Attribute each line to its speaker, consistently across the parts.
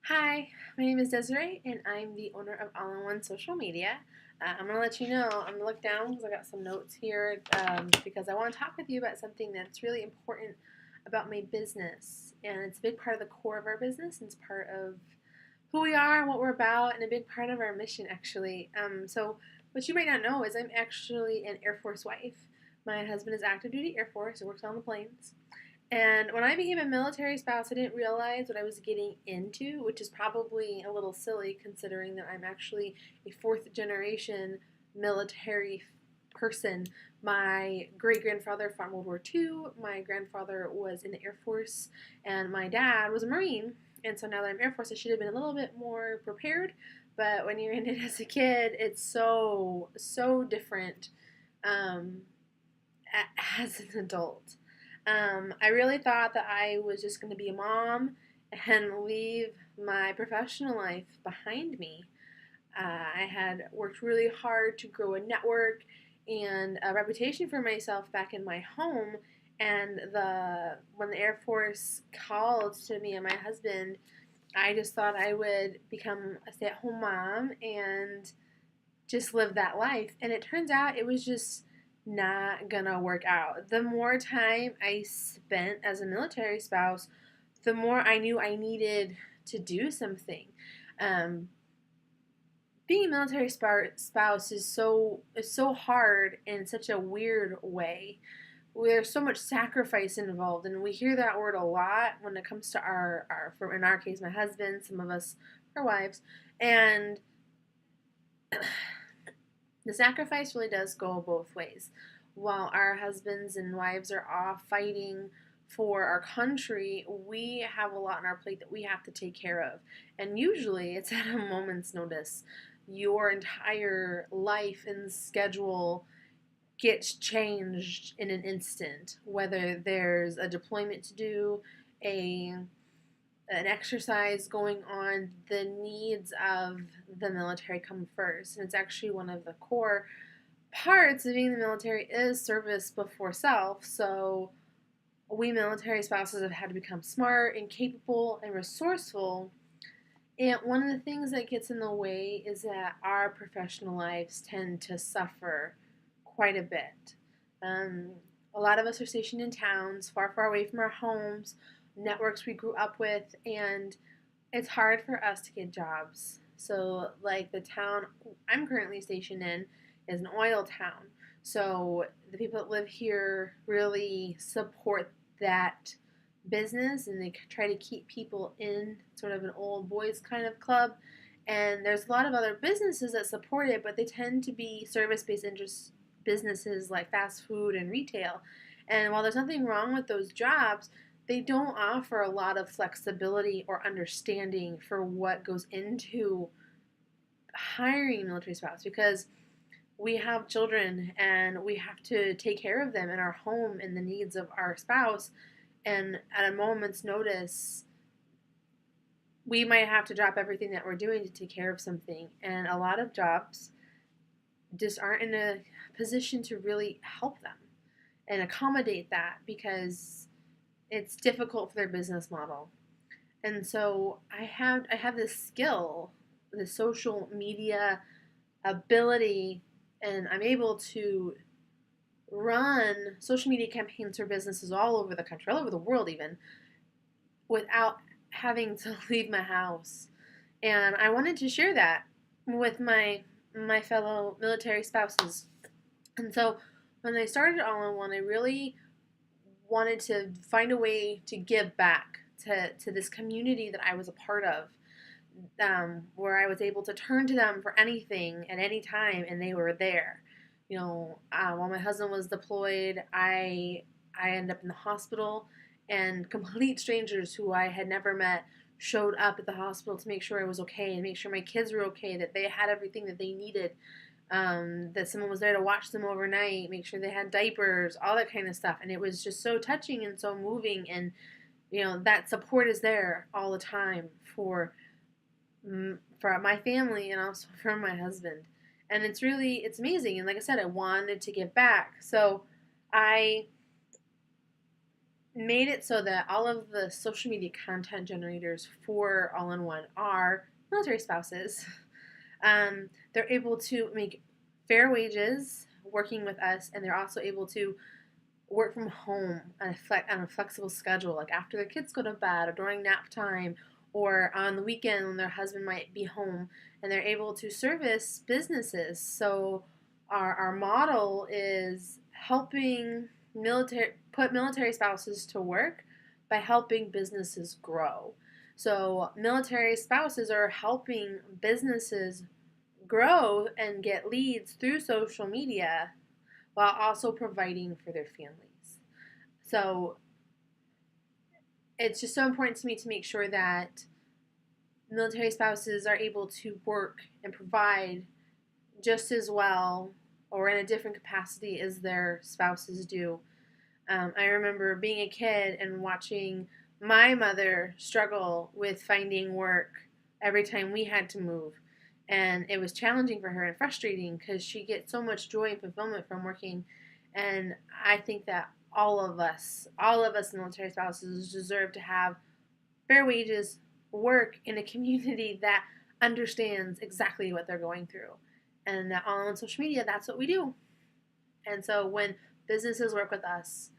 Speaker 1: Hi, my name is Desiree, and I'm the owner of All-in-One Social Media. I'm going to let you know, I'm going to look down because I got some notes here because I want to talk with you about something that's really important about my business. And it's a big part of the core of our business, and it's part of who we are and what we're about, and a big part of our mission, actually. So, what you might not know is I'm actually an Air Force wife. My husband is active duty Air Force, he works on the planes. And when I became a military spouse, I didn't realize what I was getting into, which is probably a little silly considering that I'm actually a fourth generation military person. My great grandfather fought in World War II, my grandfather was in the Air Force, and my dad was a Marine. And so now that I'm Air Force, I should have been a little bit more prepared. But when you're in it as a kid, it's so different um, as an adult. I really thought that I was just going to be a mom and leave my professional life behind me. I had worked really hard to grow a network and a reputation for myself back in my home. And when the Air Force called to me and my husband, I just thought I would become a stay-at-home mom and just live that life. And it turns out it was just not gonna work out. The more time I spent as a military spouse, the more I knew I needed to do something. Um, Being a military spouse is so hard in such a weird way. There's so much sacrifice involved, and we hear that word a lot when it comes to for in our case, my husband, some of us, our wives, and the sacrifice really does go both ways. While our husbands and wives are off fighting for our country, we have a lot on our plate that we have to take care of. And usually it's at a moment's notice. Your entire life and schedule gets changed in an instant, whether there's a deployment to do, a an exercise going on, the needs of the military come first. And it's actually one of the core parts of being in the military is service before self. So we military spouses have had to become smart and capable and resourceful. And one of the things that gets in the way is that our professional lives tend to suffer quite a bit. Um, a lot of us are stationed in towns far away from our homes, networks we grew up with, and it's hard for us to get jobs. So, like the town I'm currently stationed in is an oil town. So, the people that live here really support that business and they try to keep people in sort of an old boys kind of club. And there's a lot of other businesses that support it, but they tend to be service based businesses like fast food and retail. And while there's nothing wrong with those jobs, they don't offer a lot of flexibility or understanding for what goes into hiring a military spouse because we have children and we have to take care of them in our home and the needs of our spouse. And at a moment's notice, we might have to drop everything that we're doing to take care of something. And a lot of jobs just aren't in a position to really help them and accommodate that because it's difficult for their business model. And so I have this skill, the social media ability, and I'm able to run social media campaigns for businesses all over the country, all over the world even, without having to leave my house. And I wanted to share that with my fellow military spouses. And so when I started All-in-One, I really wanted to find a way to give back to this community that I was a part of, where I was able to turn to them for anything at any time, and they were there. While my husband was deployed, I ended up in the hospital, and complete strangers who I had never met showed up at the hospital to make sure I was okay and make sure my kids were okay, that they had everything that they needed, that someone was there to watch them overnight, make sure they had diapers, all that kind of stuff. And it was just so touching and so moving. And, that support is there all the time for my family and also for my husband. And it's amazing. And like I said, I wanted to give back. So I made it so that all of the social media content generators for All in One are military spouses. They're able to make fair wages working with us, and they're also able to work from home on a flexible schedule, like after their kids go to bed or during nap time or on the weekend when their husband might be home, and they're able to service businesses. So our model is helping military spouses to work by helping businesses grow. So military spouses are helping businesses grow and get leads through social media while also providing for their families. So it's just so important to me to make sure that military spouses are able to work and provide just as well or in a different capacity as their spouses do. I remember being a kid and watching my mother struggle with finding work every time we had to move. And it was challenging for her and frustrating because she gets so much joy and fulfillment from working. And I think that all of us military spouses deserve to have fair wages, work in a community that understands exactly what they're going through. And that on social media, that's what we do. And so when businesses work with us,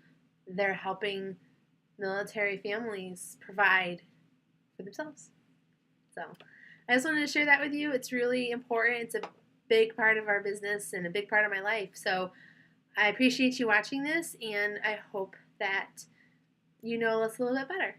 Speaker 1: they're helping military families provide for themselves. So I just wanted to share that with you. It's really important. It's a big part of our business and a big part of my life. So I appreciate you watching this, and I hope that you know us a little bit better.